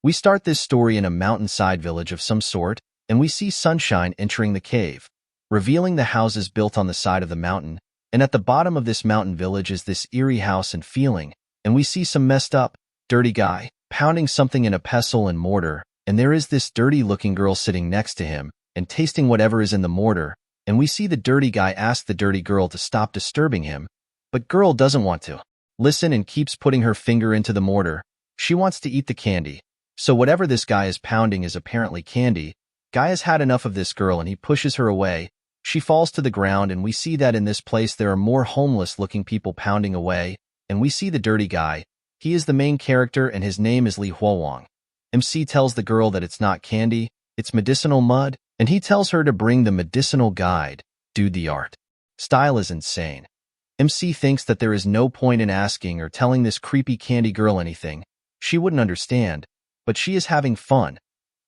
We start this story in a mountainside village of some sort, and we see sunshine entering the cave, revealing the houses built on the side of the mountain, and at the bottom of this mountain village is this eerie house and feeling, and we see some messed up, dirty guy, pounding something in a pestle and mortar, and there is this dirty-looking girl sitting next to him, and tasting whatever is in the mortar, and we see the dirty guy ask the dirty girl to stop disturbing him, but girl doesn't want to listen and keeps putting her finger into the mortar. She wants to eat the candy. So whatever this guy is pounding is apparently candy. Guy has had enough of this girl and he pushes her away. She falls to the ground and we see that in this place there are more homeless-looking people pounding away, and we see the dirty guy. He is the main character and his name is Li Huowang. MC tells the girl that it's not candy, it's medicinal mud, and he tells her to bring the medicinal guide. Dude, the art style is insane. MC thinks that there is no point in asking or telling this creepy candy girl anything. She wouldn't understand, but she is having fun.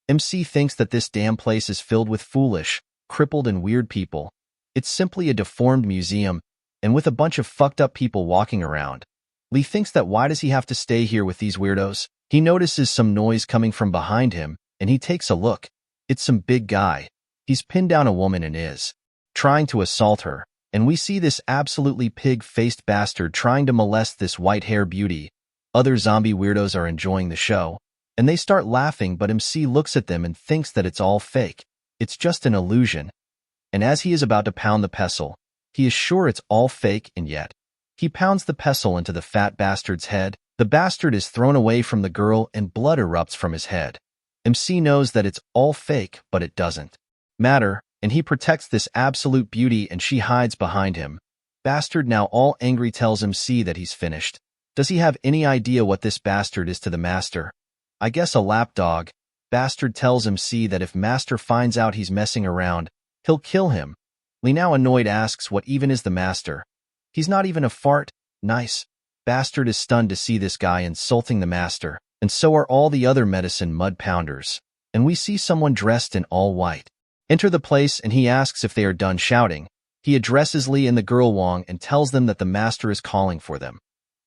MC thinks that this damn place is filled with foolish, crippled and weird people. It's simply a deformed museum, and with a bunch of fucked up people walking around. Lee thinks that why does he have to stay here with these weirdos? He notices some noise coming from behind him, and he takes a look. It's some big guy. He's pinned down a woman and is trying to assault her. And we see this absolutely pig-faced bastard trying to molest this white-hair beauty. Other zombie weirdos are enjoying the show, and they start laughing, but MC looks at them and thinks that it's all fake. It's just an illusion. And as he is about to pound the pestle, he is sure it's all fake, and yet he pounds the pestle into the fat bastard's head. The bastard is thrown away from the girl and blood erupts from his head. MC knows that it's all fake, but it doesn't matter. And he protects this absolute beauty and she hides behind him. Bastard now all angry tells MC that he's finished. Does he have any idea what this bastard is to the master? I guess a lapdog. Bastard tells MC that if master finds out he's messing around, he'll kill him. Lee now annoyed asks what even is the master. He's not even a fart. Nice. Bastard is stunned to see this guy insulting the master, and so are all the other medicine mud pounders. And we see someone dressed in all white enter the place and he asks if they are done shouting. He addresses Lee and the girl Wang and tells them that the master is calling for them.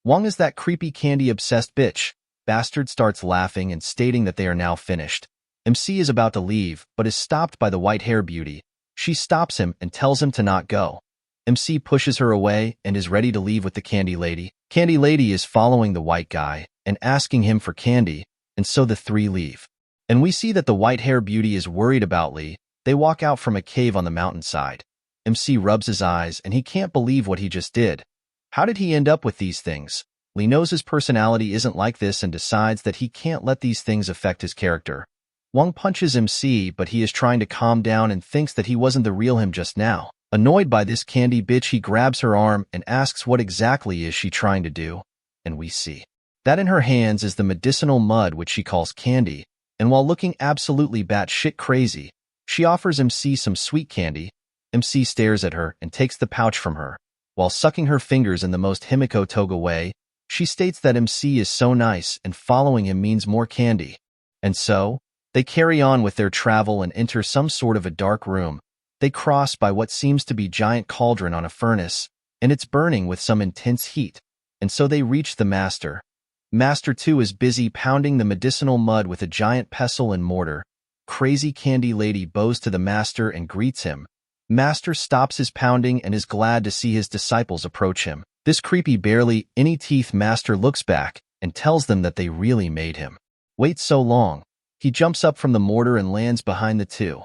Wang is that creepy candy-obsessed bitch. Bastard starts laughing and stating that they are now finished. MC is about to leave, but is stopped by the white-hair beauty. She stops him and tells him to not go. MC pushes her away and is ready to leave with the candy lady. Candy lady is following the white guy and asking him for candy, and so the three leave. And we see that the white-hair beauty is worried about Lee. They walk out from a cave on the mountainside. MC rubs his eyes and he can't believe what he just did. How did he end up with these things? Lee knows his personality isn't like this and decides that he can't let these things affect his character. Wang punches MC, but he is trying to calm down and thinks that he wasn't the real him just now. Annoyed by this candy bitch, he grabs her arm and asks what exactly is she trying to do. And we see that in her hands is the medicinal mud which she calls candy, and while looking absolutely batshit crazy, she offers MC some sweet candy. MC stares at her and takes the pouch from her. While sucking her fingers in the most Himiko Toga way, she states that MC is so nice and following him means more candy. And so, they carry on with their travel and enter some sort of a dark room. They cross by what seems to be giant cauldron on a furnace, and it's burning with some intense heat. And so they reach the master. Master 2 is busy pounding the medicinal mud with a giant pestle and mortar. Crazy candy lady bows to the master and greets him. Master stops his pounding and is glad to see his disciples approach him. This creepy barely any teeth master looks back and tells them that they really made him wait so long. He jumps up from the mortar and lands behind the two.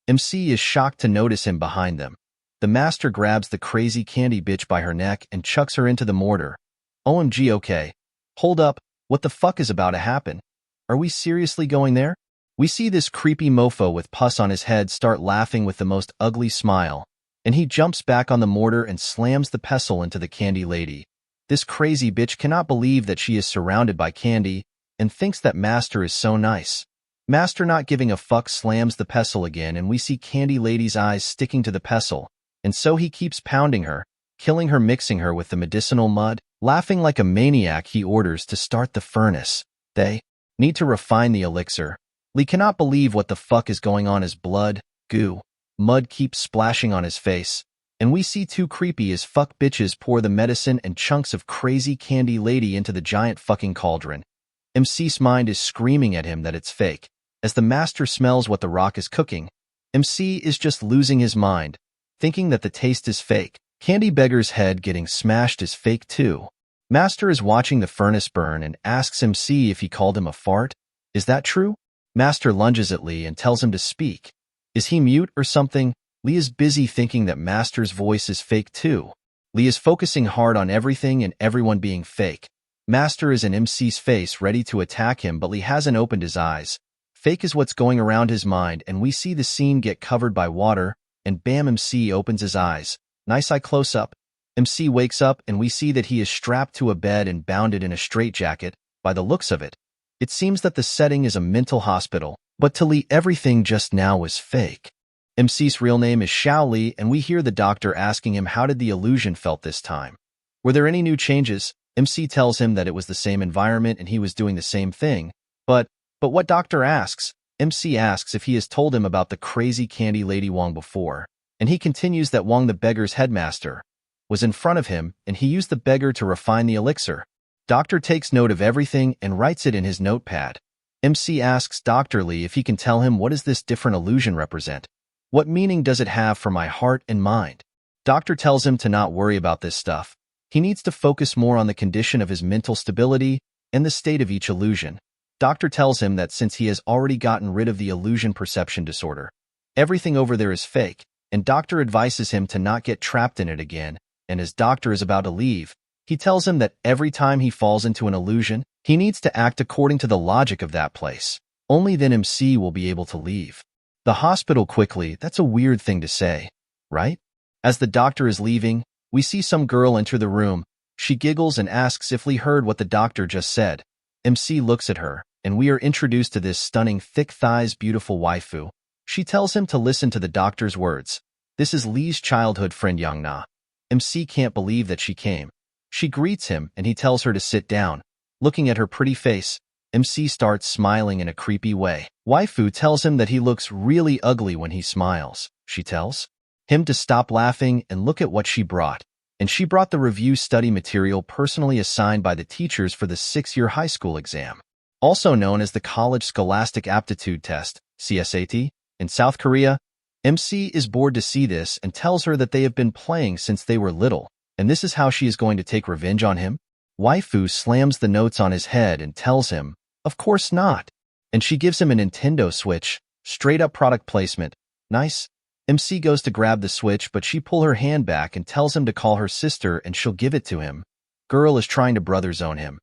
MC is shocked to notice him behind them. The master grabs the crazy candy bitch by her neck and chucks her into the mortar. OMG, okay. Hold up, what the fuck is about to happen? Are we seriously going there? We see this creepy mofo with pus on his head start laughing with the most ugly smile, and he jumps back on the mortar and slams the pestle into the candy lady. This crazy bitch cannot believe that she is surrounded by candy and thinks that Master is so nice. Master, not giving a fuck, slams the pestle again, and we see candy lady's eyes sticking to the pestle, and so he keeps pounding her, killing her, mixing her with the medicinal mud. Laughing like a maniac, he orders to start the furnace. They need to refine the elixir. Lee cannot believe what the fuck is going on as blood, goo, mud keeps splashing on his face, and we see two creepy as fuck bitches pour the medicine and chunks of crazy candy lady into the giant fucking cauldron. MC's mind is screaming at him that it's fake. As the master smells what the rock is cooking, MC is just losing his mind, thinking that the taste is fake. Candy Beggar's head getting smashed is fake too. Master is watching the furnace burn and asks MC if he called him a fart. Is that true? Master lunges at Lee and tells him to speak. Is he mute or something? Lee is busy thinking that Master's voice is fake too. Lee is focusing hard on everything and everyone being fake. Master is in MC's face ready to attack him, but Lee hasn't opened his eyes. Fake is what's going around his mind, and we see the scene get covered by water, and bam, MC opens his eyes. Nice eye close-up. MC wakes up and we see that he is strapped to a bed and bounded in a straitjacket. By the looks of it, it seems that the setting is a mental hospital, but to Lee everything just now was fake. MC's real name is Xiao Li, and we hear the doctor asking him how did the illusion felt this time. Were there any new changes? MC tells him that it was the same environment and he was doing the same thing. But what doctor asks? MC asks if he has told him about the crazy candy lady Wang before, and he continues that Wang, the beggar's headmaster, was in front of him and he used the beggar to refine the elixir. Doctor takes note of everything and writes it in his notepad. MC asks Dr. Lee if he can tell him what does this different illusion represent? What meaning does it have for my heart and mind? Doctor tells him to not worry about this stuff. He needs to focus more on the condition of his mental stability and the state of each illusion. Doctor tells him that since he has already gotten rid of the illusion perception disorder, everything over there is fake, and doctor advises him to not get trapped in it again, and as doctor is about to leave, he tells him that every time he falls into an illusion, he needs to act according to the logic of that place. Only then MC will be able to leave the hospital quickly. That's a weird thing to say, right? As the doctor is leaving, we see some girl enter the room. She giggles and asks if Lee heard what the doctor just said. MC looks at her, and we are introduced to this stunning, thick-thighs, beautiful waifu. She tells him to listen to the doctor's words. This is Lee's childhood friend Yang Na. MC can't believe that she came. She greets him, and he tells her to sit down. Looking at her pretty face, MC starts smiling in a creepy way. Waifu tells him that he looks really ugly when he smiles. She tells him to stop laughing and look at what she brought. And she brought the review study material personally assigned by the teachers for the 6-year high school exam, also known as the College Scholastic Aptitude Test, CSAT, in South Korea. MC is bored to see this and tells her that they have been playing since they were little, and this is how she is going to take revenge on him. Waifu slams the notes on his head and tells him, of course not. And she gives him a Nintendo Switch, straight up product placement. Nice. MC goes to grab the Switch, but she pulls her hand back and tells him to call her sister and she'll give it to him. Girl is trying to brother zone him.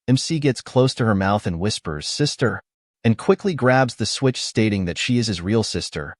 MC gets close to her mouth and whispers, sister, and quickly grabs the Switch stating that she is his real sister.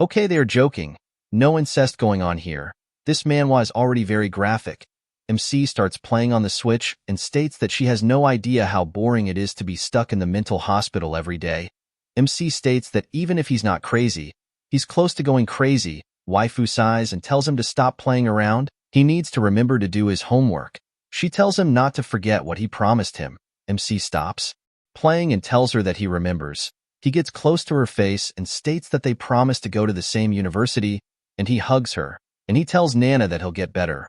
Okay, they are joking. No incest going on here. This manhwa is already very graphic. MC starts playing on the Switch and states that she has no idea how boring it is to be stuck in the mental hospital every day. MC states that even if he's not crazy, he's close to going crazy. Waifu sighs and tells him to stop playing around. He needs to remember to do his homework. She tells him not to forget what he promised him. MC stops playing and tells her that he remembers. He gets close to her face and states that they promise to go to the same university, and he hugs her, and he tells Nana that he'll get better.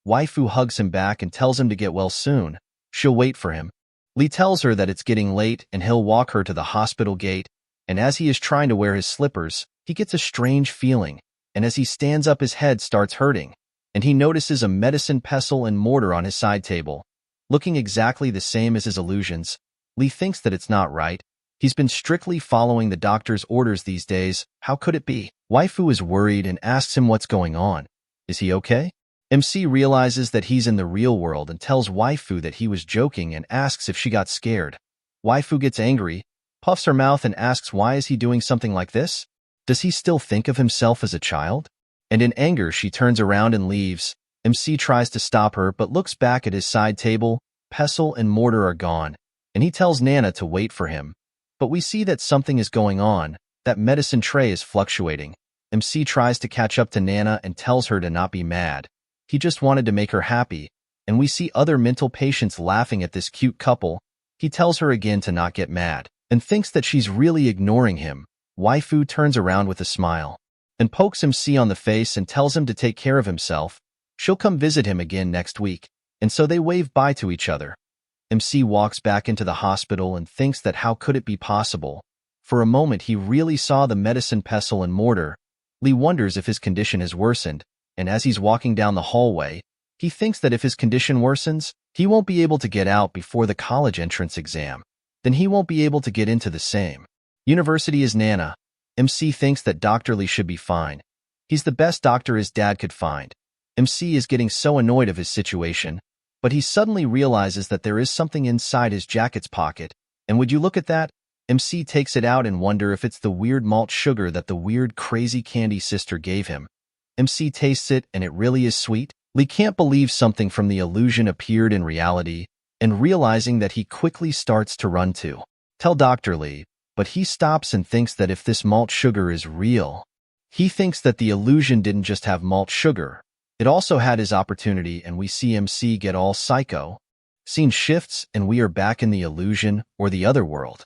Waifu hugs him back and tells him to get well soon. She'll wait for him. Lee tells her that it's getting late and he'll walk her to the hospital gate, and as he is trying to wear his slippers, he gets a strange feeling, and as he stands up his head starts hurting, and he notices a medicine pestle and mortar on his side table. Looking exactly the same as his illusions, Lee thinks that it's not right. He's been strictly following the doctor's orders these days. How could it be? Waifu is worried and asks him what's going on. Is he okay? MC realizes that he's in the real world and tells Waifu that he was joking and asks if she got scared. Waifu gets angry, puffs her mouth and asks why is he doing something like this? Does he still think of himself as a child? And in anger she turns around and leaves. MC tries to stop her but looks back at his side table. Pestle and mortar are gone, and he tells Nana to wait for him. But we see that something is going on. That medicine tray is fluctuating. MC tries to catch up to Nana and tells her to not be mad. He just wanted to make her happy, and we see other mental patients laughing at this cute couple. He tells her again to not get mad, and thinks that she's really ignoring him. Waifu turns around with a smile, and pokes MC on the face and tells him to take care of himself. She'll come visit him again next week, and so they wave bye to each other. MC walks back into the hospital and thinks that how could it be possible? For a moment he really saw the medicine pestle and mortar. Lee wonders if his condition has worsened, and as he's walking down the hallway, he thinks that if his condition worsens, he won't be able to get out before the college entrance exam. Then he won't be able to get into the same university as Nana. MC thinks that Dr. Lee should be fine. He's the best doctor his dad could find. MC is getting so annoyed of his situation, but he suddenly realizes that there is something inside his jacket's pocket, and would you look at that? MC takes it out and wonder if it's the weird malt sugar that the weird crazy candy sister gave him. MC tastes it and it really is sweet. Lee can't believe something from the illusion appeared in reality, and realizing that he quickly starts to run to tell Dr. Lee, but he stops and thinks that if this malt sugar is real, he thinks that the illusion didn't just have malt sugar. It also had his opportunity, and we see MC get all psycho. Scene shifts and we are back in the illusion or the other world.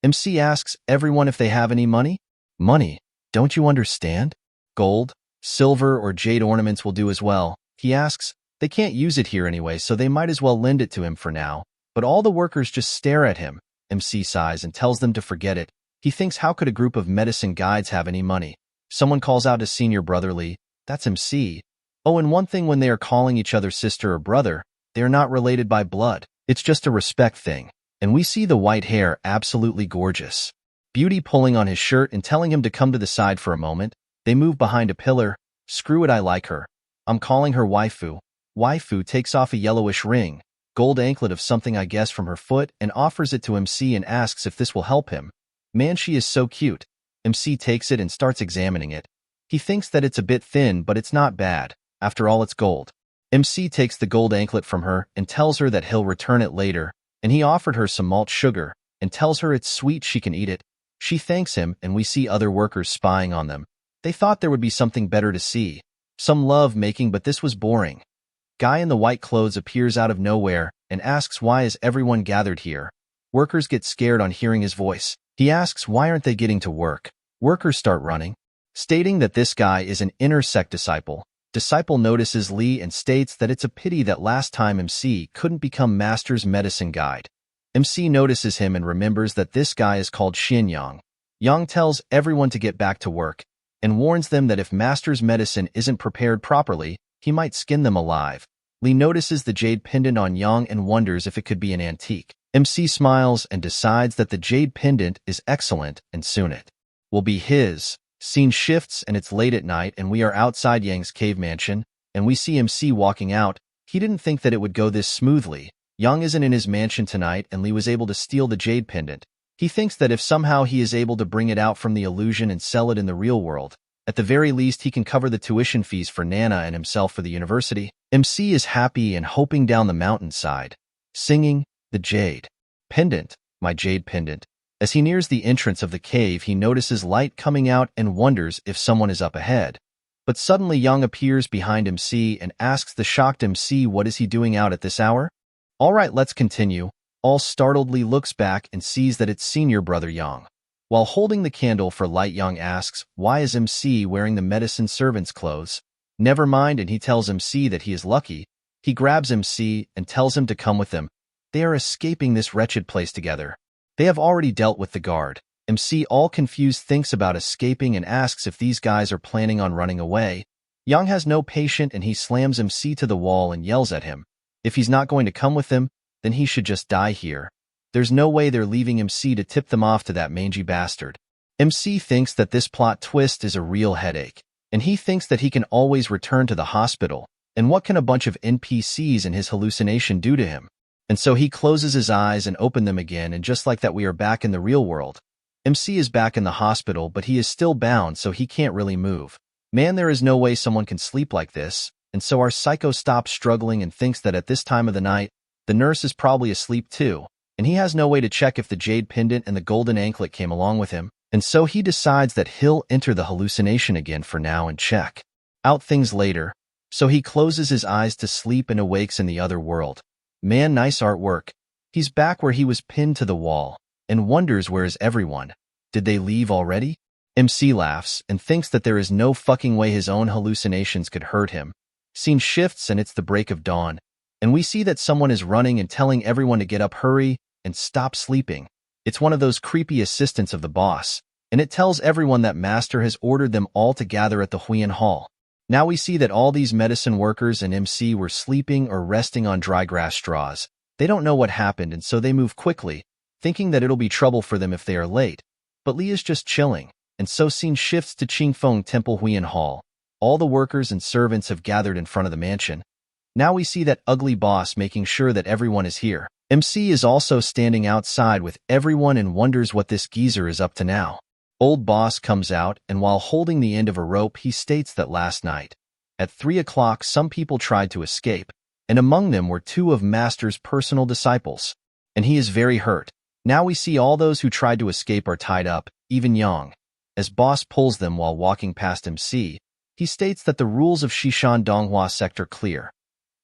MC asks everyone if they have any money. Money, don't you understand? Gold, silver, or jade ornaments will do as well. He asks. They can't use it here anyway, so they might as well lend it to him for now. But all the workers just stare at him. MC sighs and tells them to forget it. He thinks, how could a group of medicine guides have any money? Someone calls out his senior brother Lee. That's MC. Oh, and one thing, when they are calling each other sister or brother, they are not related by blood. It's just a respect thing. And we see the white hair, absolutely gorgeous. Beauty pulling on his shirt and telling him to come to the side for a moment. They move behind a pillar. Screw it, I like her. I'm calling her waifu. Waifu takes off a yellowish ring, gold anklet of something I guess from her foot, and offers it to MC and asks if this will help him. Man, she is so cute. MC takes it and starts examining it. He thinks that it's a bit thin, but it's not bad. After all, it's gold. MC takes the gold anklet from her and tells her that he'll return it later, and he offered her some malt sugar and tells her it's sweet, she can eat it. She thanks him, and we see other workers spying on them. They thought there would be something better to see. Some love making, but this was boring. Guy in the white clothes appears out of nowhere and asks why is everyone gathered here. Workers get scared on hearing his voice. He asks why aren't they getting to work. Workers start running, stating that this guy is an inner sect disciple. Disciple notices Lee and states that it's a pity that last time MC couldn't become Master's medicine guide. MC notices him and remembers that this guy is called Xin Yang. Yang tells everyone to get back to work and warns them that if Master's medicine isn't prepared properly, he might skin them alive. Lee notices the jade pendant on Yang and wonders if it could be an antique. MC smiles and decides that the jade pendant is excellent and soon it will be his. Scene shifts and it's late at night and we are outside Yang's cave mansion, and we see MC walking out. He didn't think that it would go this smoothly. Yang isn't in his mansion tonight and Lee was able to steal the jade pendant. He thinks that if somehow he is able to bring it out from the illusion and sell it in the real world, at the very least he can cover the tuition fees for Nana and himself for the university. MC is happy and hoping down the mountainside, singing, "The jade pendant, my jade pendant." As he nears the entrance of the cave, he notices light coming out and wonders if someone is up ahead. But suddenly Yang appears behind MC and asks the shocked MC what is he doing out at this hour? All right, let's continue. All startled, Lee looks back and sees that it's senior brother Yang. While holding the candle for light, Yang asks, why is MC wearing the medicine servant's clothes? Never mind, and he tells MC that he is lucky. He grabs MC and tells him to come with them. They are escaping this wretched place together. They have already dealt with the guard. MC, all confused, thinks about escaping and asks if these guys are planning on running away. Yang has no patience and he slams MC to the wall and yells at him. If he's not going to come with them, then he should just die here. There's no way they're leaving MC to tip them off to that mangy bastard. MC thinks that this plot twist is a real headache, and he thinks that he can always return to the hospital. And what can a bunch of NPCs and his hallucination do to him? And so he closes his eyes and opens them again, and just like that we are back in the real world. MC is back in the hospital, but he is still bound, so he can't really move. Man, there is no way someone can sleep like this. And so our psycho stops struggling and thinks that at this time of the night, the nurse is probably asleep too, and he has no way to check if the jade pendant and the golden anklet came along with him. And so he decides that he'll enter the hallucination again for now and check out things later. So he closes his eyes to sleep and awakes in the other world. Man, nice artwork. He's back where he was pinned to the wall and wonders where is everyone. Did they leave already? MC laughs and thinks that there is no fucking way his own hallucinations could hurt him. Scene shifts and it's the break of dawn. and we see that someone is running and telling everyone to get up, hurry, and stop sleeping. It's one of those creepy assistants of the boss, and it tells everyone that Master has ordered them all to gather at the Huiyan Hall. Now we see that all these medicine workers and MC were sleeping or resting on dry grass straws. They don't know what happened, and so they move quickly, thinking that it'll be trouble for them if they are late. But Li is just chilling, and so scene shifts to Qingfeng Temple Huiyan Hall. All the workers and servants have gathered in front of the mansion. Now we see that ugly boss making sure that everyone is here. MC is also standing outside with everyone and wonders what this geezer is up to now. Old boss comes out, and while holding the end of a rope, he states that last night, at 3 o'clock, some people tried to escape, and among them were 2 of Master's personal disciples. And he is very hurt. Now we see all those who tried to escape are tied up, even Yang. As boss pulls them while walking past MC, he states that the rules of Shishan Donghua sect are clear.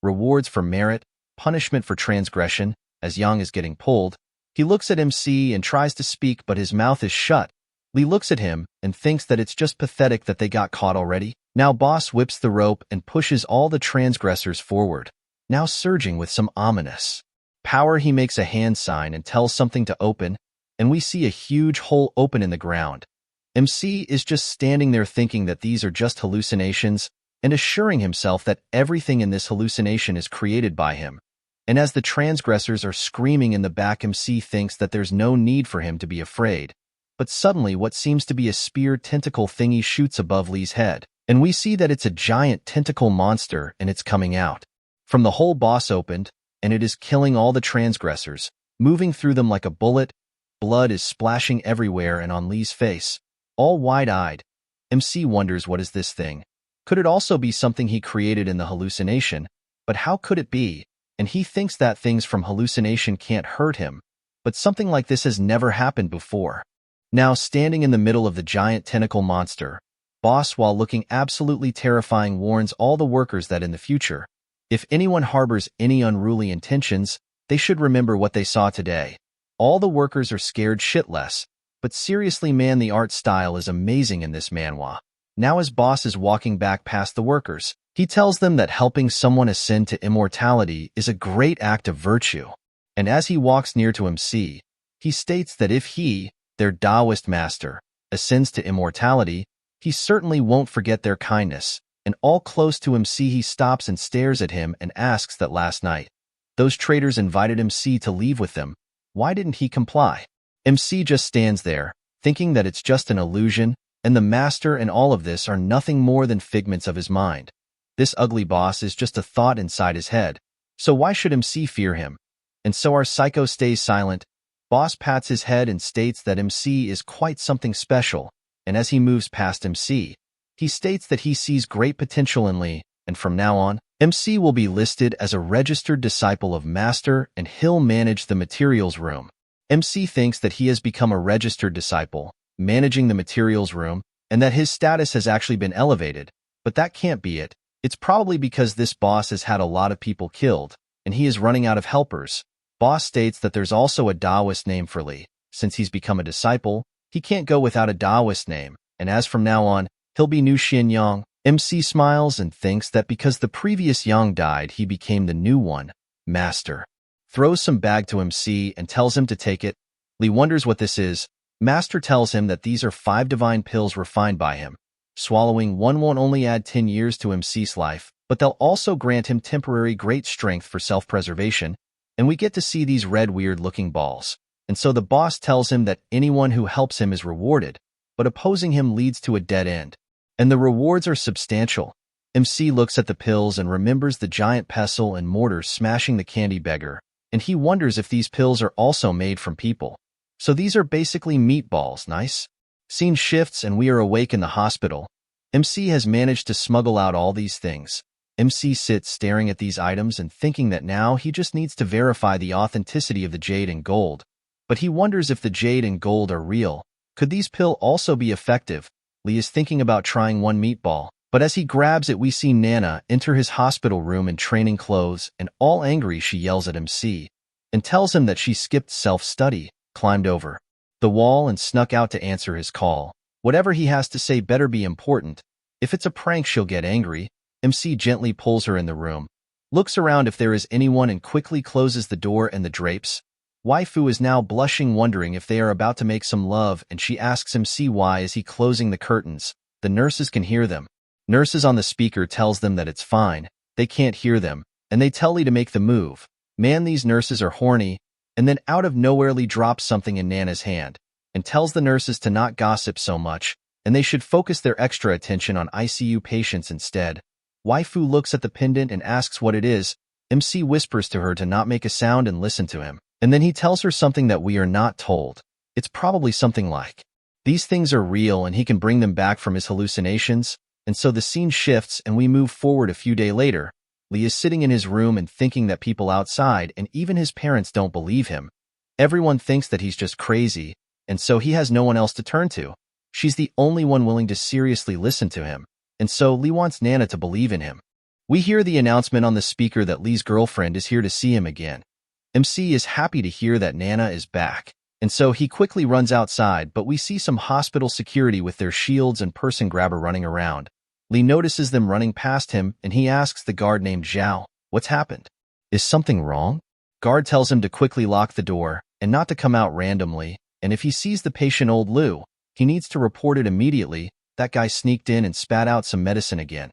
Rewards for merit, punishment for transgression. As Yang is getting pulled, he looks at MC and tries to speak, but his mouth is shut. Li looks at him and thinks that it's just pathetic that they got caught already. Now boss whips the rope and pushes all the transgressors forward. Now surging with some ominous power, he makes a hand sign and tells something to open, and we see a huge hole open in the ground. MC is just standing there thinking that these are just hallucinations, and assuring himself that everything in this hallucination is created by him. And as the transgressors are screaming in the back, MC thinks that there's no need for him to be afraid. But suddenly what seems to be a spear tentacle thingy shoots above Li's head, and we see that it's a giant tentacle monster and it's coming out. From the hole boss opened, and it is killing all the transgressors, moving through them like a bullet. Blood is splashing everywhere and on Li's face, all wide-eyed. MC wonders, what is this thing? Could it also be something he created in the hallucination? But how could it be? And he thinks that things from hallucination can't hurt him, but something like this has never happened before. Now standing in the middle of the giant tentacle monster, boss, while looking absolutely terrifying, warns all the workers that in the future, if anyone harbors any unruly intentions, they should remember what they saw today. All the workers are scared shitless, but seriously man, the art style is amazing in this manhwa. Now as boss is walking back past the workers, he tells them that helping someone ascend to immortality is a great act of virtue. And as he walks near to MC, he states that if he, their Taoist master, ascends to immortality, he certainly won't forget their kindness. And all close to MC, he stops and stares at him and asks that last night those traitors invited MC to leave with them. Why didn't he comply? MC just stands there, thinking that it's just an illusion, and the master and all of this are nothing more than figments of his mind. This ugly boss is just a thought inside his head, so why should MC fear him? And so our psycho stays silent. Boss pats his head and states that MC is quite something special, and as he moves past MC, he states that he sees great potential in Li, and from now on, MC will be listed as a registered disciple of Master and he'll manage the materials room. MC thinks that he has become a registered disciple, managing the materials room, and that his status has actually been elevated, but that can't be it. It's probably because this boss has had a lot of people killed, and he is running out of helpers. Boss states that there's also a Taoist name for Li. Since he's become a disciple, he can't go without a Taoist name, and as from now on, he'll be New Xin Yang. MC smiles and thinks that because the previous Yang died, he became the new one, Master. Throws some bag to MC and tells him to take it. Li wonders what this is. Master tells him that these are 5 divine pills refined by him. Swallowing one won't only add 10 years to MC's life, but they'll also grant him temporary great strength for self-preservation, and we get to see these red weird-looking balls. And so the boss tells him that anyone who helps him is rewarded, but opposing him leads to a dead end. And the rewards are substantial. MC looks at the pills and remembers the giant pestle and mortar smashing the candy beggar, and he wonders if these pills are also made from people. So these are basically meatballs, nice? Scene shifts and we are awake in the hospital. MC has managed to smuggle out all these things. MC sits staring at these items and thinking that now he just needs to verify the authenticity of the jade and gold. But he wonders if the jade and gold are real. Could these pills also be effective? Li is thinking about trying one meatball, but as he grabs it, we see Nana enter his hospital room in training clothes, and all angry she yells at MC and tells him that she skipped self-study, climbed over the wall, and snuck out to answer his call. Whatever he has to say better be important. If it's a prank, she'll get angry. MC gently pulls her in the room. looks around if there is anyone and quickly closes the door and the drapes. Waifu is now blushing, wondering if they are about to make some love, and she asks MC why is he closing the curtains. The nurses can hear them. Nurses on the speaker tells them that it's fine, they can't hear them, and they tell Lee to make the move. Man, these nurses are horny. And then out of nowhere Lee drops something in Nana's hand and tells the nurses to not gossip so much, and they should focus their extra attention on ICU patients instead. Waifu looks at the pendant and asks what it is. MC whispers to her to not make a sound and listen to him. And then he tells her something that we are not told. It's probably something like, these things are real and he can bring them back from his hallucinations. And so the scene shifts and we move forward a few days later. Lee is sitting in his room and thinking that people outside and even his parents don't believe him. Everyone thinks that he's just crazy, and so he has no one else to turn to. She's the only one willing to seriously listen to him, and so Lee wants Nana to believe in him. We hear the announcement on the speaker that Lee's girlfriend is here to see him again. MC is happy to hear that Nana is back, and so he quickly runs outside, but we see some hospital security with their shields and person grabber running around. Lee notices them running past him, and he asks the guard named Zhao, "What's happened? Is something wrong?" Guard tells him to quickly lock the door and not to come out randomly, and if he sees the patient old Lu, he needs to report it immediately. That guy sneaked in and spat out some medicine again.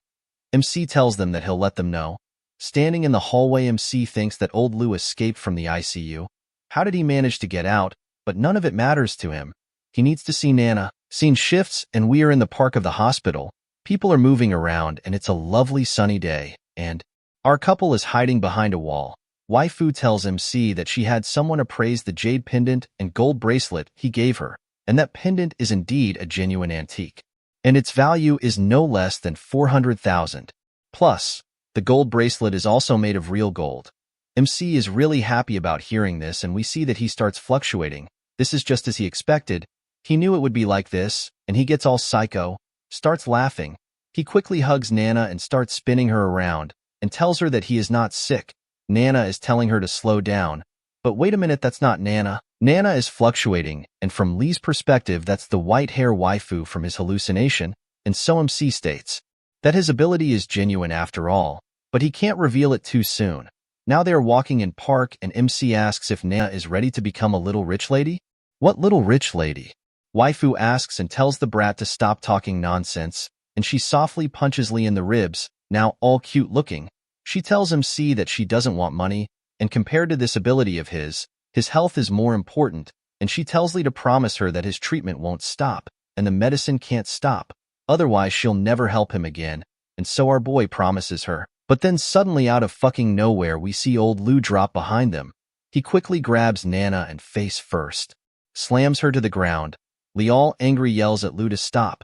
MC tells them that he'll let them know. Standing in the hallway, MC thinks that old Lu escaped from the ICU. How did he manage to get out? But none of it matters to him. He needs to see Nana. Scene shifts, and we are in the park of the hospital. People are moving around, and it's a lovely sunny day, and our couple is hiding behind a wall. Waifu tells MC that she had someone appraise the jade pendant and gold bracelet he gave her, and that pendant is indeed a genuine antique, and its value is no less than 400,000. Plus, the gold bracelet is also made of real gold. MC is really happy about hearing this, and we see that he starts fluctuating. This is just as he expected. He knew it would be like this, and he gets all psycho, starts laughing. He quickly hugs Nana and starts spinning her around, and tells her that he is not sick. Nana is telling her to slow down. But wait a minute, that's not Nana. Nana is fluctuating, and from Lee's perspective, that's the white hair waifu from his hallucination, and so MC states that his ability is genuine after all, but he can't reveal it too soon. Now they are walking in park, and MC asks if Nana is ready to become a little rich lady. What little rich lady? Waifu asks and tells the brat to stop talking nonsense, and she softly punches Lee in the ribs, now all cute looking. She tells MC that she doesn't want money, and compared to this ability of his health is more important, and she tells Lee to promise her that his treatment won't stop, and the medicine can't stop, otherwise she'll never help him again, and so our boy promises her. But then suddenly out of fucking nowhere we see old Lu drop behind them. He quickly grabs Nana and face first, slams her to the ground. Lee all angry yells at Lu to stop.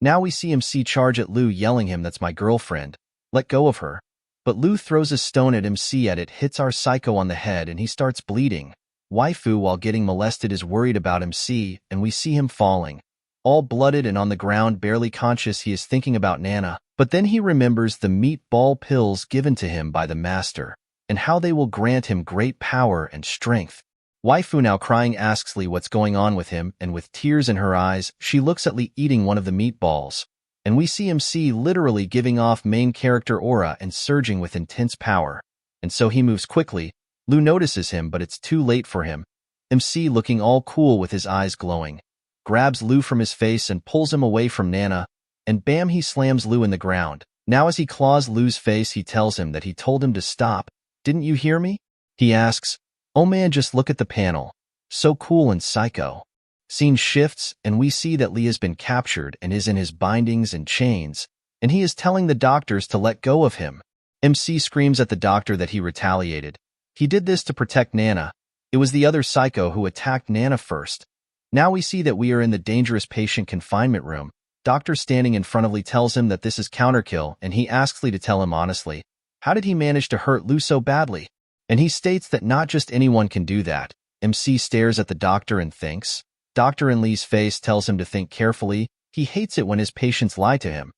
Now we see MC charge at Lu, yelling him, "That's my girlfriend. Let go of her." But Lu throws a stone at MC, it hits our psycho on the head and he starts bleeding. Waifu, while getting molested, is worried about MC, and we see him falling. All blooded and on the ground, barely conscious, he is thinking about Nana. But then he remembers the meatball pills given to him by the master, and how they will grant him great power and strength. Waifu, now crying, asks Lee what's going on with him, and with tears in her eyes, she looks at Lee eating one of the meatballs. And we see MC literally giving off main character aura and surging with intense power. And so he moves quickly. Lu notices him, but it's too late for him. MC, looking all cool with his eyes glowing, grabs Lu from his face and pulls him away from Nana, and bam, he slams Lu in the ground. Now as he claws Lu's face, he tells him that he told him to stop. "Didn't you hear me?" He asks. "Oh man, just look at the panel. So cool and psycho." Scene shifts, and we see that Lee has been captured and is in his bindings and chains, and he is telling the doctors to let go of him. MC screams at the doctor that he retaliated. He did this to protect Nana. It was the other psycho who attacked Nana first. Now we see that we are in the dangerous patient confinement room. Doctor standing in front of Lee tells him that this is counterkill, and he asks Lee to tell him honestly, how did he manage to hurt Lu so badly? And he states that not just anyone can do that. MC stares at the doctor and thinks. Doctor in Lee's face tells him to think carefully. He hates it when his patients lie to him.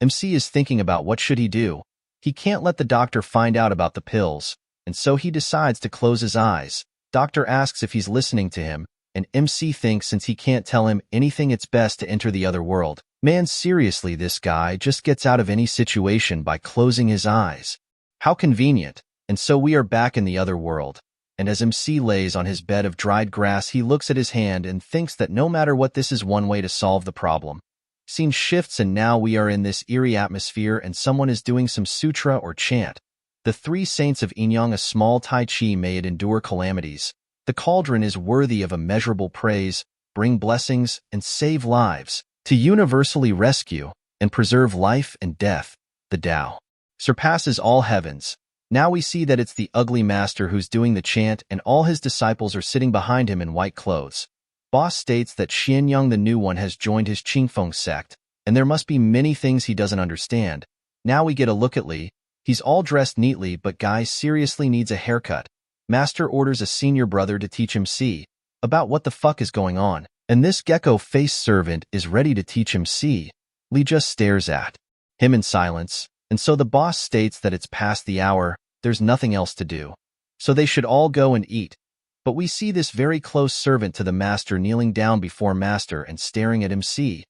MC is thinking about what should he do. He can't let the doctor find out about the pills, and so he decides to close his eyes. Doctor asks if he's listening to him, and MC thinks since he can't tell him anything, it's best to enter the other world. Man, seriously, this guy just gets out of any situation by closing his eyes. How convenient. And so we are back in the other world. And as MC lays on his bed of dried grass, he looks at his hand and thinks that no matter what, this is one way to solve the problem. Scene shifts and now we are in this eerie atmosphere and someone is doing some sutra or chant. The three saints of Inyang, a small Tai Chi, may it endure calamities. The cauldron is worthy of immeasurable praise, bring blessings, and save lives. To universally rescue and preserve life and death, the Tao surpasses all heavens. Now we see that it's the ugly master who's doing the chant and all his disciples are sitting behind him in white clothes. Boss states that Xianyang, the new one, has joined his Qingfeng sect, and there must be many things he doesn't understand. Now we get a look at Li. He's all dressed neatly, but guy seriously needs a haircut. Master orders a senior brother to teach him C about what the fuck is going on, and this gecko-faced servant is ready to teach him C. Li just stares at him in silence, and so the boss states that it's past the hour, there's nothing else to do. So they should all go and eat. But we see this very close servant to the master kneeling down before master and staring at MC.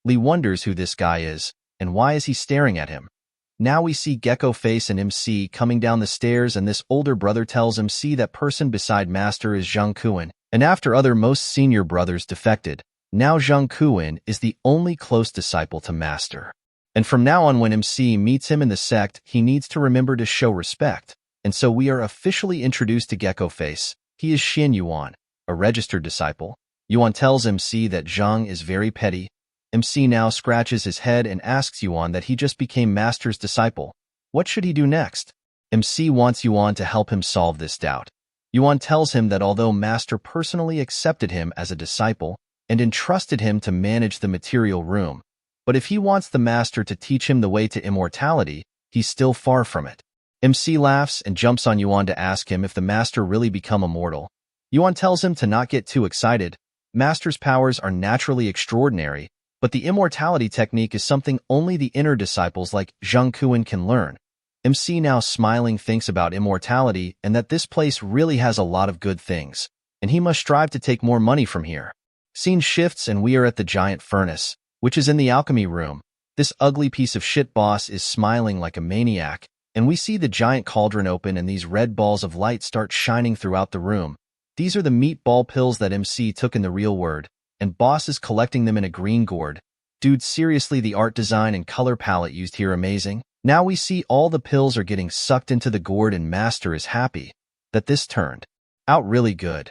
Li wonders who this guy is, and why is he staring at him. Now we see Gecko Face and MC coming down the stairs, and this older brother tells MC that person beside master is Zhang Kuan, and after other most senior brothers defected, now Zhang Kuan is the only close disciple to master. And from now on when MC meets him in the sect, he needs to remember to show respect. And so we are officially introduced to Gecko Face. He is Xin Yuan, a registered disciple. Yuan tells MC that Zhang is very petty. MC now scratches his head and asks Yuan that he just became master's disciple. What should he do next? MC wants Yuan to help him solve this doubt. Yuan tells him that although master personally accepted him as a disciple and entrusted him to manage the material room, but if he wants the master to teach him the way to immortality, he's still far from it. MC laughs and jumps on Yuan to ask him if the master really become immortal. Yuan tells him to not get too excited. Master's powers are naturally extraordinary, but the immortality technique is something only the inner disciples like Zhang Kuan can learn. MC, now smiling, thinks about immortality and that this place really has a lot of good things, and he must strive to take more money from here. Scene shifts and we are at the giant furnace, which is in the alchemy room. This ugly piece of shit boss is smiling like a maniac, and we see the giant cauldron open and these red balls of light start shining throughout the room. These are the meatball pills that MC took in the real world, and boss is collecting them in a green gourd. Dude, seriously, the art design and color palette used here amazing. Now we see all the pills are getting sucked into the gourd and master is happy that this turned out really good.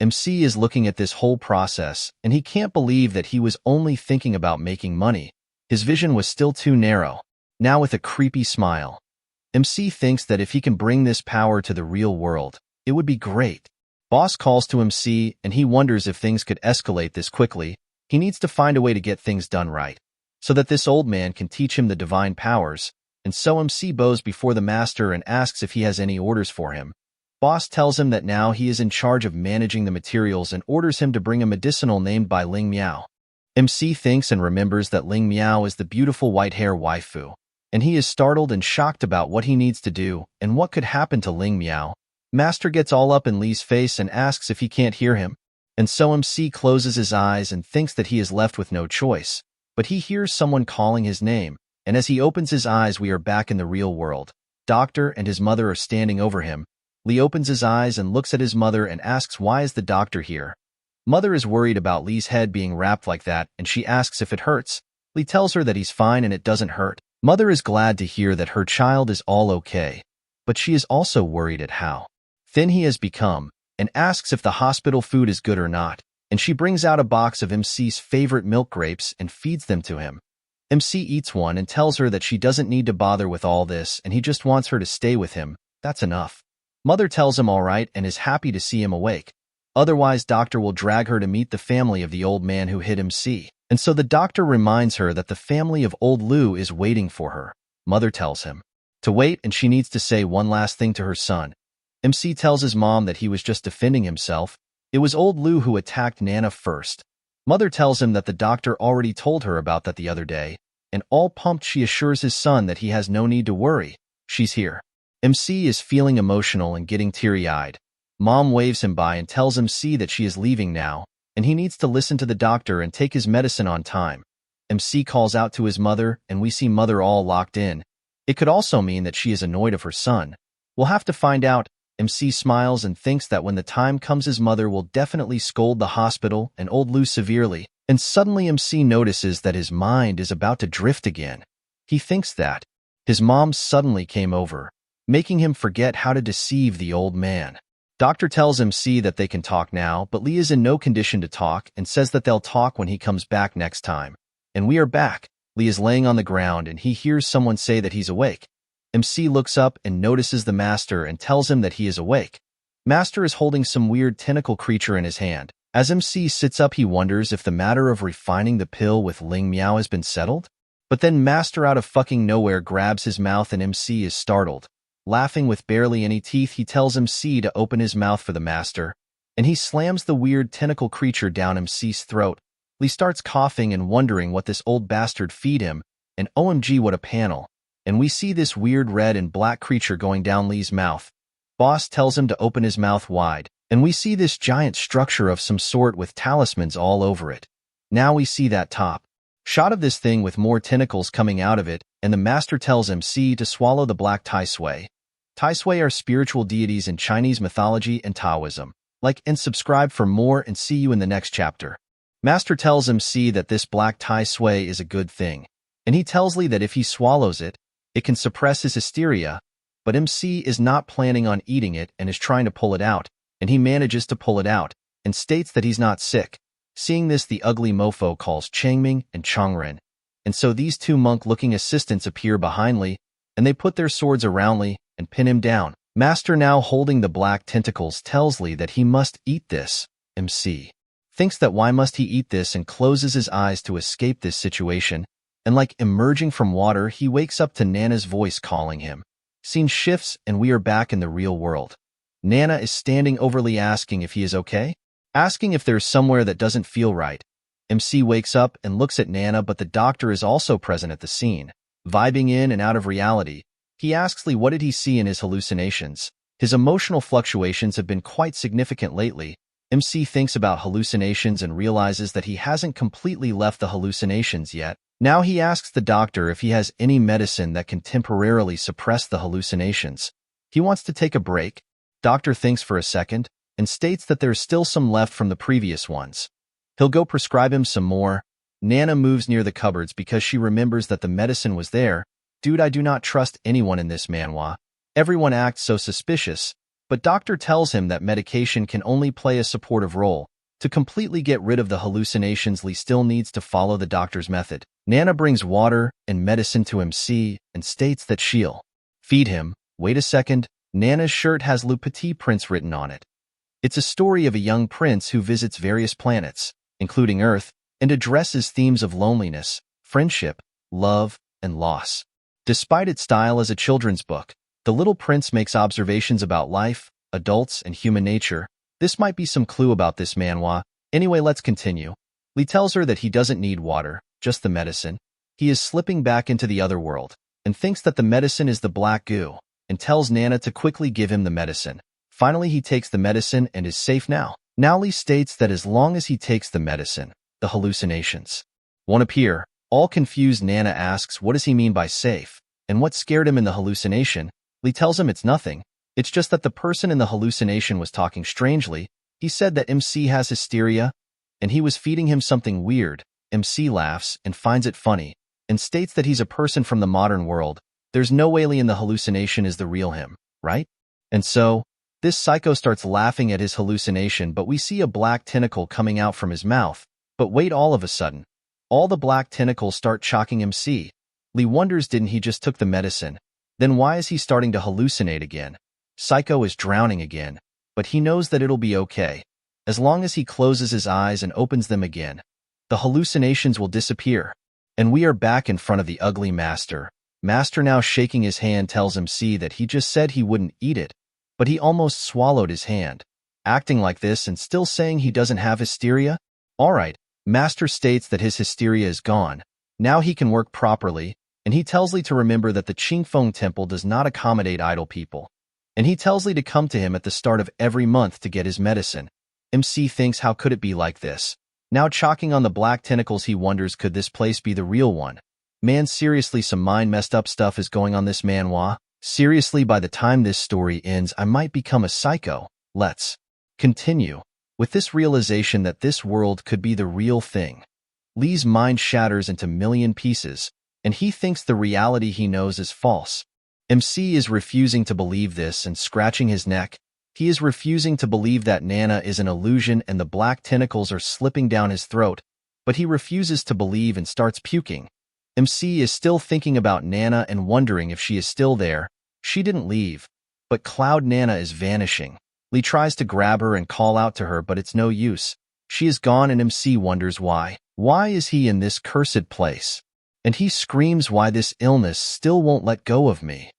MC is looking at this whole process, and he can't believe that he was only thinking about making money. His vision was still too narrow. Now with a creepy smile, MC thinks that if he can bring this power to the real world, it would be great. Boss calls to MC, and he wonders if things could escalate this quickly. He needs to find a way to get things done right, so that this old man can teach him the divine powers, and so MC bows before the master and asks if he has any orders for him. Boss tells him that now he is in charge of managing the materials and orders him to bring a medicinal named by Ling Miao. MC thinks and remembers that Ling Miao is the beautiful white-hair waifu, and he is startled and shocked about what he needs to do and what could happen to Ling Miao. Master gets all up in Li's face and asks if he can't hear him, and so MC closes his eyes and thinks that he is left with no choice, but he hears someone calling his name, and as he opens his eyes we are back in the real world. Doctor and his mother are standing over him. Li opens his eyes and looks at his mother and asks why is the doctor here. Mother is worried about Li's head being wrapped like that, and she asks if it hurts. Li tells her that he's fine and it doesn't hurt. Mother is glad to hear that her child is all okay, but she is also worried at how thin he has become, and asks if the hospital food is good or not, and she brings out a box of MC's favorite milk grapes and feeds them to him. MC eats one and tells her that she doesn't need to bother with all this and he just wants her to stay with him. That's enough. Mother tells him all right and is happy to see him awake. Otherwise, doctor will drag her to meet the family of the old man who hit MC. And so the doctor reminds her that the family of old Lu is waiting for her. Mother tells him to wait and she needs to say one last thing to her son. MC tells his mom that he was just defending himself. It was old Lu who attacked Nana first. Mother tells him that the doctor already told her about that the other day, and all pumped she assures his son that he has no need to worry. She's here. MC is feeling emotional and getting teary-eyed. Mom waves him by and tells MC that she is leaving now, and he needs to listen to the doctor and take his medicine on time. MC calls out to his mother, and we see Mother all locked in. It could also mean that she is annoyed of her son. We'll have to find out. MC smiles and thinks that when the time comes his mother will definitely scold the hospital and old Lou severely, and suddenly MC notices that his mind is about to drift again. He thinks that his mom suddenly came over, making him forget how to deceive the old man. Doctor tells MC that they can talk now, but Lee is in no condition to talk and says that they'll talk when he comes back next time. And we are back. Lee is laying on the ground and he hears someone say that he's awake. MC looks up and notices the master and tells him that he is awake. Master is holding some weird tentacle creature in his hand. As MC sits up, he wonders if the matter of refining the pill with Ling Miao has been settled. But then Master out of fucking nowhere grabs his mouth and MC is startled. Laughing with barely any teeth, he tells MC to open his mouth for the master, and he slams the weird tentacle creature down MC's throat. Lee starts coughing and wondering what this old bastard feed him, and OMG what a panel. And we see this weird red and black creature going down Lee's mouth. Boss tells him to open his mouth wide, and we see this giant structure of some sort with talismans all over it. Now we see that top shot of this thing with more tentacles coming out of it, and the master tells MC to swallow the black Tai Sui. Tai Sui are spiritual deities in Chinese mythology and Taoism. Like and subscribe for more and see you in the next chapter. Master tells MC that this black Tai Sui is a good thing, and he tells Lee that if he swallows it, it can suppress his hysteria, but MC is not planning on eating it and is trying to pull it out, and he manages to pull it out, and states that he's not sick. Seeing this, the ugly mofo calls Changming and Changren, and so these two monk-looking assistants appear behind Lee, and they put their swords around Lee and pin him down. Master, now holding the black tentacles, tells Lee that he must eat this. MC thinks that why must he eat this and closes his eyes to escape this situation, and like emerging from water, he wakes up to Nana's voice calling him. Scene shifts and we are back in the real world. Nana is standing over Lee asking if he is okay, asking if there's somewhere that doesn't feel right. MC wakes up and looks at Nana, but the doctor is also present at the scene, vibing in and out of reality. He asks Lee what did he see in his hallucinations. His emotional fluctuations have been quite significant lately. MC thinks about hallucinations and realizes that he hasn't completely left the hallucinations yet. Now he asks the doctor if he has any medicine that can temporarily suppress the hallucinations. He wants to take a break. Doctor thinks for a second and states that there's still some left from the previous ones. He'll go prescribe him some more. Nana moves near the cupboards because she remembers that the medicine was there. Dude, I do not trust anyone in this manhwa. Everyone acts so suspicious, but doctor tells him that medication can only play a supportive role. To completely get rid of the hallucinations, Lee still needs to follow the doctor's method. Nana brings water and medicine to MC and states that she'll feed him. Wait a second, Nana's shirt has Le Petit Prince written on it. It's a story of a young prince who visits various planets, including Earth, and addresses themes of loneliness, friendship, love, and loss. Despite its style as a children's book, the little prince makes observations about life, adults, and human nature. This might be some clue about this manhwa. Anyway, let's continue. Lee tells her that he doesn't need water, just the medicine. He is slipping back into the other world, and thinks that the medicine is the black goo, and tells Nana to quickly give him the medicine. Finally, he takes the medicine and is safe now. Now Lee states that as long as he takes the medicine, the hallucinations won't appear. All confused, Nana asks what does he mean by safe, and what scared him in the hallucination. Lee tells him it's nothing. It's just that the person in the hallucination was talking strangely. He said that MC has hysteria, and he was feeding him something weird. MC laughs and finds it funny, and states that he's a person from the modern world. There's no way Lee in the hallucination is the real him, right? And so, this psycho starts laughing at his hallucination, but we see a black tentacle coming out from his mouth. But wait, all of a sudden, all the black tentacles start chalking MC. Lee wonders, didn't he just took the medicine? Then why is he starting to hallucinate again? Psycho is drowning again, but he knows that it'll be okay. As long as he closes his eyes and opens them again, the hallucinations will disappear. And we are back in front of the ugly master. Master, now shaking his hand, tells MC that he just said he wouldn't eat it, but he almost swallowed his hand. Acting like this and still saying he doesn't have hysteria? Alright, Master states that his hysteria is gone. Now he can work properly, and he tells Lee to remember that the Qingfeng Temple does not accommodate idle people. And he tells Lee to come to him at the start of every month to get his medicine. MC thinks, how could it be like this? Now chalking on the black tentacles, he wonders, could this place be the real one? Man, seriously, some mind messed up stuff is going on this manhwa. Seriously, by the time this story ends, I might become a psycho. Let's continue. With this realization that this world could be the real thing, Lee's mind shatters into million pieces, and he thinks the reality he knows is false. MC is refusing to believe this and scratching his neck. He is refusing to believe that Nana is an illusion and the black tentacles are slipping down his throat, but he refuses to believe and starts puking. MC is still thinking about Nana and wondering if she is still there. She didn't leave, but Cloud Nana is vanishing. Lee tries to grab her and call out to her, but it's no use. She is gone and MC wonders why. Why is he in this cursed place? And he screams why this illness still won't let go of me.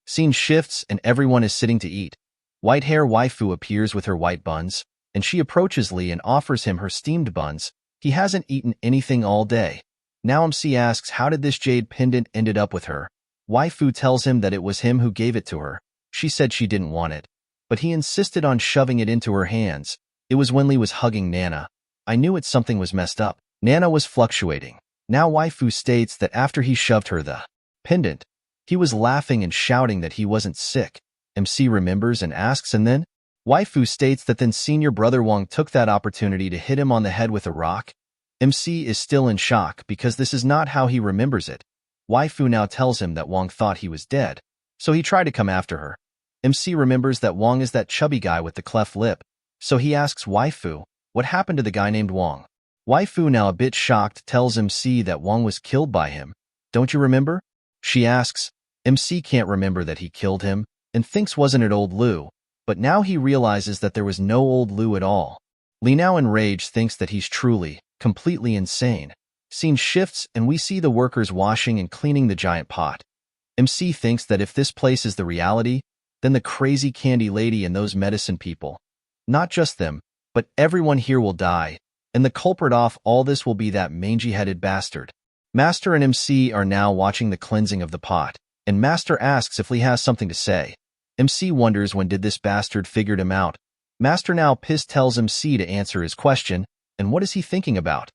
Scene shifts and everyone is sitting to eat. White-hair waifu appears with her white buns, and she approaches Lee and offers him her steamed buns. He hasn't eaten anything all day. Now MC asks how did this jade pendant ended up with her. Waifu tells him that it was him who gave it to her. She said she didn't want it, but he insisted on shoving it into her hands. It was when Lee was hugging Nana. I knew it, something was messed up. Nana was fluctuating. Now waifu states that after he shoved her the pendant, he was laughing and shouting that he wasn't sick. MC remembers and asks, and then? Waifu states that then senior brother Wong took that opportunity to hit him on the head with a rock. MC is still in shock because this is not how he remembers it. Waifu now tells him that Wong thought he was dead, so he tried to come after her. MC remembers that Wong is that chubby guy with the cleft lip, so he asks Waifu, what happened to the guy named Wong? Waifu, now a bit shocked, tells MC that Wong was killed by him. Don't you remember? She asks. MC can't remember that he killed him, and thinks wasn't it old Lu, but now he realizes that there was no old Lu at all. Lee, now enraged, thinks that he's truly, completely insane. Scene shifts and we see the workers washing and cleaning the giant pot. MC thinks that if this place is the reality, then the crazy candy lady and those medicine people, not just them, but everyone here will die, and the culprit off all this will be that mangy-headed bastard. Master and MC are now watching the cleansing of the pot, and Master asks if Lee has something to say. MC wonders when did this bastard figured him out. Master, now pissed, tells MC to answer his question, and what is he thinking about?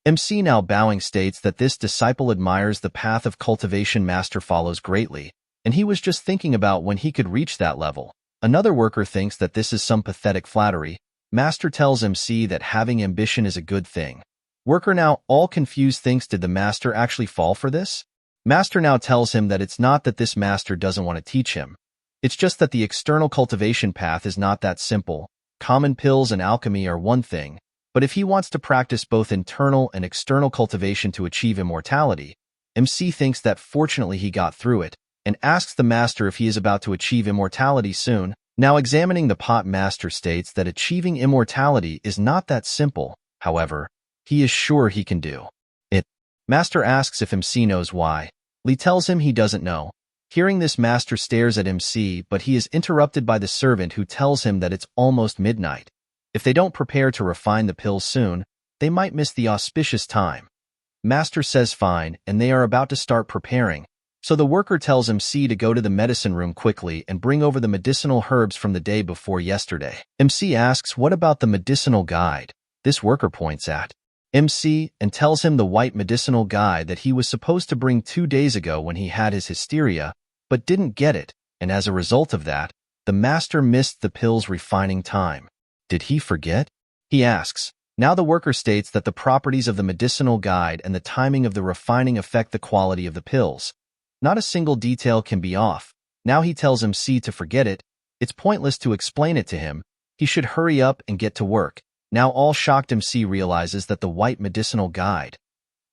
MC, now bowing, states that this disciple admires the path of cultivation Master follows greatly, and he was just thinking about when he could reach that level. Another worker thinks that this is some pathetic flattery. Master tells MC that having ambition is a good thing. Worker, now all confused, thinks did the Master actually fall for this? Master now tells him that it's not that this Master doesn't want to teach him. It's just that the external cultivation path is not that simple. Common pills and alchemy are one thing, but if he wants to practice both internal and external cultivation to achieve immortality, MC thinks that fortunately he got through it, and asks the Master if he is about to achieve immortality soon. Now examining the pot, Master states that achieving immortality is not that simple. However, he is sure he can do it. Master asks if MC knows why. Lee tells him he doesn't know. Hearing this, Master stares at MC, but he is interrupted by the servant who tells him that it's almost midnight. If they don't prepare to refine the pills soon, they might miss the auspicious time. Master says fine, and they are about to start preparing. So the worker tells MC to go to the medicine room quickly and bring over the medicinal herbs from the day before yesterday. MC asks what about the medicinal guide. This worker points at MC and tells him the white medicinal guide that he was supposed to bring 2 days ago when he had his hysteria, but didn't get it, and as a result of that, the Master missed the pill's refining time. Did he forget? He asks. Now the worker states that the properties of the medicinal guide and the timing of the refining affect the quality of the pills. Not a single detail can be off. Now he tells MC to forget it. It's pointless to explain it to him. He should hurry up and get to work. Now all shocked, MC realizes that the white medicinal guide,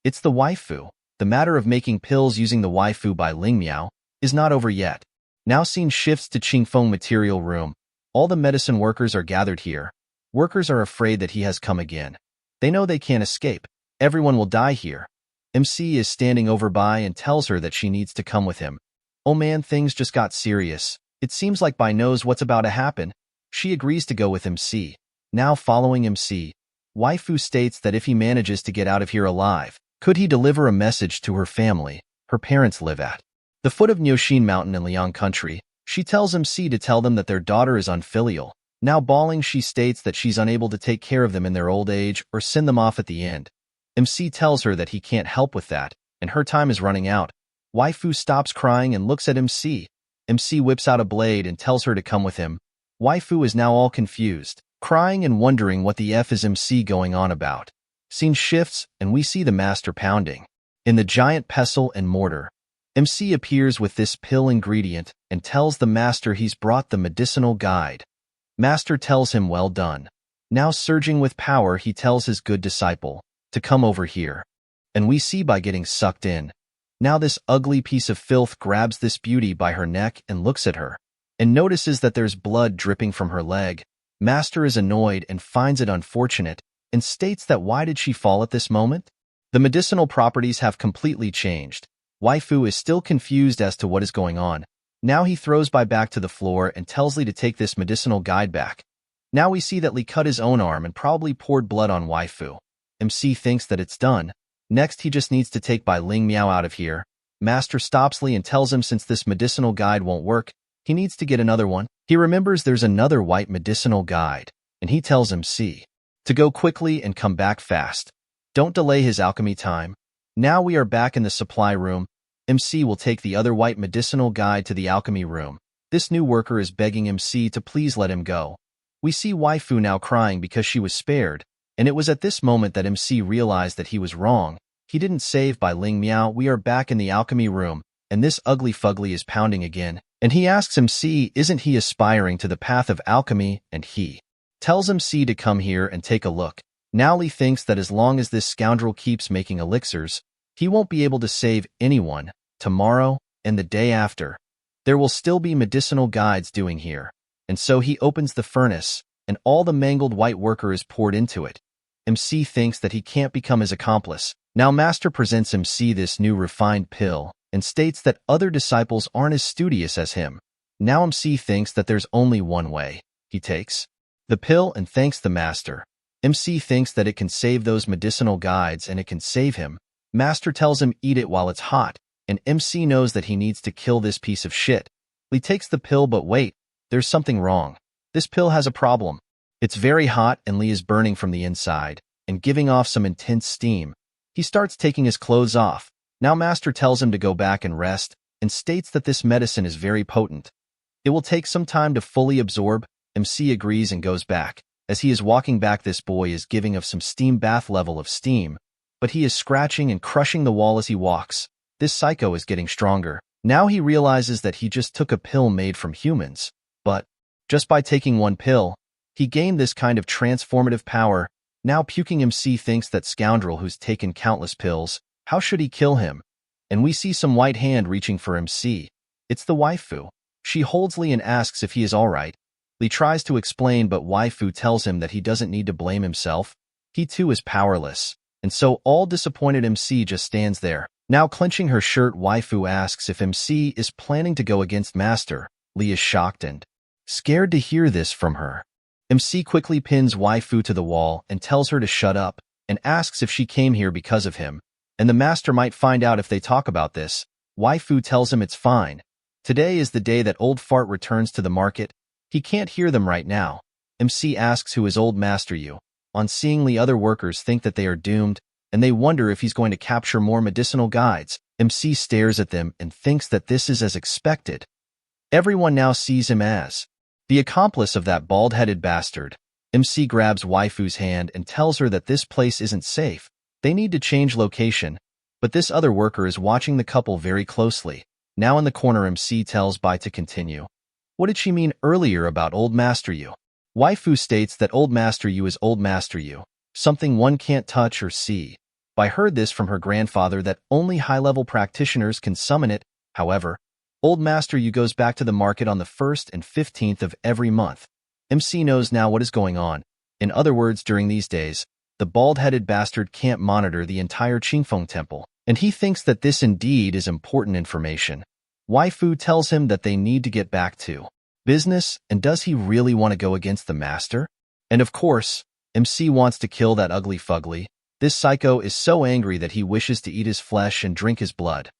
it's the waifu. The matter of making pills using the waifu by Ling Miao is not over yet. Now scene shifts to Qingfeng material room. All the medicine workers are gathered here. Workers are afraid that he has come again. They know they can't escape. Everyone will die here. MC is standing over by and tells her that she needs to come with him. Oh man, things just got serious. It seems like Bai knows what's about to happen. She agrees to go with MC. Now following MC, waifu states that if he manages to get out of here alive, could he deliver a message to her family. Her parents live at the foot of Nyoshin Mountain in Liang Country. She tells MC to tell them that their daughter is unfilial. Now bawling, she states that she's unable to take care of them in their old age or send them off at the end. MC tells her that he can't help with that, and and her time is running out. Waifu stops crying and looks at MC. MC whips out a blade and tells her to come with him. Waifu is now all confused, crying and wondering what the F is MC going on about. Scene shifts, and we see the master pounding. In the giant pestle and mortar, MC appears with this pill ingredient and tells the master he's brought the medicinal guide. Master tells him well done. Now surging with power, he tells his good disciple to come over here. And we see by getting sucked in. Now this ugly piece of filth grabs this beauty by her neck and looks at her, and notices that there's blood dripping from her leg. Master is annoyed and finds it unfortunate, and states that why did she fall at this moment? The medicinal properties have completely changed. Waifu is still confused as to what is going on. Now he throws Bai back to the floor and tells Lee to take this medicinal guide back. Now we see that Lee cut his own arm and probably poured blood on Waifu. MC thinks that it's done. Next, he just needs to take Bai Ling Miao out of here. Master stops Lee and tells him since this medicinal guide won't work, he needs to get another one. He remembers there's another white medicinal guide, and he tells MC to go quickly and come back fast. Don't delay his alchemy time. Now we are back in the supply room. MC will take the other white medicinal guide to the alchemy room. This new worker is begging MC to please let him go. We see Waifu now crying because she was spared, and it was at this moment that MC realized that he was wrong. He didn't save Bai Ling Miao. We are back in the alchemy room, and this ugly fugly is pounding again, and he asks MC isn't he aspiring to the path of alchemy, and he tells MC to come here and take a look. Now Lee thinks that as long as this scoundrel keeps making elixirs, he won't be able to save anyone. Tomorrow and the day after, there will still be medicinal guides doing here. And so he opens the furnace, and all the mangled white worker is poured into it. MC thinks that he can't become his accomplice. Now Master presents MC this new refined pill, and states that other disciples aren't as studious as him. Now MC thinks that there's only one way. He takes the pill and thanks the Master. MC thinks that it can save those medicinal guides and it can save him. Master tells him eat it while it's hot, and MC knows that he needs to kill this piece of shit. Lee takes the pill, but wait, there's something wrong. This pill has a problem. It's very hot and Lee is burning from the inside and giving off some intense steam. He starts taking his clothes off. Now Master tells him to go back and rest and states that this medicine is very potent. It will take some time to fully absorb. MC agrees and goes back. As he is walking back, this boy is giving of some steam bath level of steam, but he is scratching and crushing the wall as he walks. This psycho is getting stronger. Now he realizes that he just took a pill made from humans, but just by taking one pill, he gained this kind of transformative power. Now puking MC thinks that scoundrel who's taken countless pills, how should he kill him? And we see some white hand reaching for MC. It's the waifu. She holds Lee and asks if he is alright. Lee tries to explain, but waifu tells him that he doesn't need to blame himself. He too is powerless. And so all disappointed MC just stands there. Now clenching her shirt, waifu asks if MC is planning to go against Master. Lee is shocked and scared to hear this from her. MC quickly pins waifu to the wall and tells her to shut up and asks if she came here because of him. And the Master might find out if they talk about this. Waifu tells him it's fine. Today is the day that old fart returns to the market. He can't hear them right now. MC asks who is old Master you. On seeing Lee, other workers think that they are doomed, and they wonder if he's going to capture more medicinal guides. MC stares at them and thinks that this is as expected. Everyone now sees him as the accomplice of that bald-headed bastard. MC grabs waifu's hand and tells her that this place isn't safe. They need to change location, but this other worker is watching the couple very closely. Now in the corner, MC tells Bai to continue. What did she mean earlier about old Master you? Waifu states that old Master you is old Master you, something one can't touch or see. Bai heard this from her grandfather that only high-level practitioners can summon it. However, old Master you goes back to the market on the 1st and 15th of every month. MC knows now what is going on. In other words, during these days, the bald-headed bastard can't monitor the entire Qingfeng temple, and he thinks that this indeed is important information. Waifu tells him that they need to get back to business, and does he really want to go against the Master? And of course, MC wants to kill that ugly fugly. This psycho is so angry that he wishes to eat his flesh and drink his blood.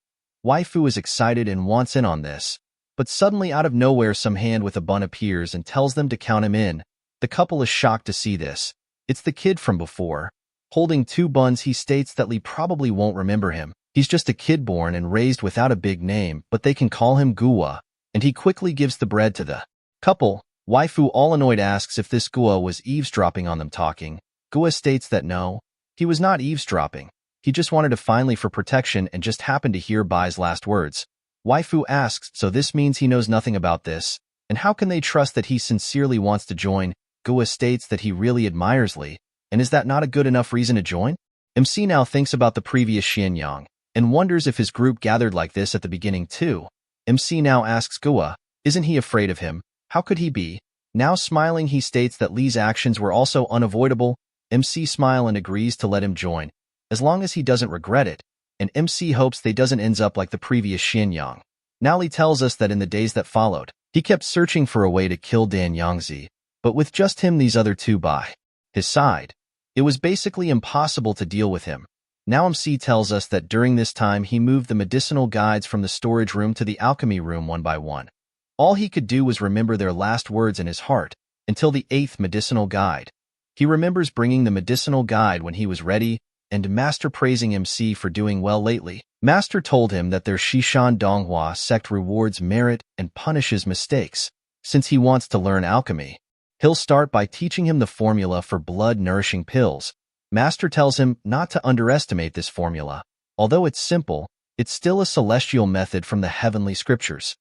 Waifu is excited and wants in on this, but suddenly out of nowhere some hand with a bun appears and tells them to count him in. The couple is shocked to see this. It's the kid from before. Holding 2 buns, he states that Lee probably won't remember him. He's just a kid born and raised without a big name, but they can call him Gua, and he quickly gives the bread to the couple. Waifu, all annoyed, asks if this Gua was eavesdropping on them talking. Gua states that no, he was not eavesdropping. He just wanted to finally for protection and just happened to hear Bai's last words. Waifu asks, so this means he knows nothing about this, and how can they trust that he sincerely wants to join? Gua states that he really admires Lee, and is that not a good enough reason to join? MC now thinks about the previous Xianyang, and wonders if his group gathered like this at the beginning too. MC now asks Gua, isn't he afraid of him? How could he be? Now smiling, he states that Lee's actions were also unavoidable. MC smile and agrees to let him join, as long as he doesn't regret it, and MC hopes they doesn't end up like the previous Xianyang. Now Lee tells us that in the days that followed, he kept searching for a way to kill Dan Yangzi, but with just him these other two by his side, it was basically impossible to deal with him. Now MC tells us that during this time he moved the medicinal guides from the storage room to the alchemy room one by one. All he could do was remember their last words in his heart, until the 8th medicinal guide. He remembers bringing the medicinal guide when he was ready, and Master praising MC for doing well lately. Master told him that their Shishan Donghua sect rewards merit and punishes mistakes. Since he wants to learn alchemy, he'll start by teaching him the formula for blood-nourishing pills. Master tells him not to underestimate this formula. Although it's simple, it's still a celestial method from the heavenly scriptures.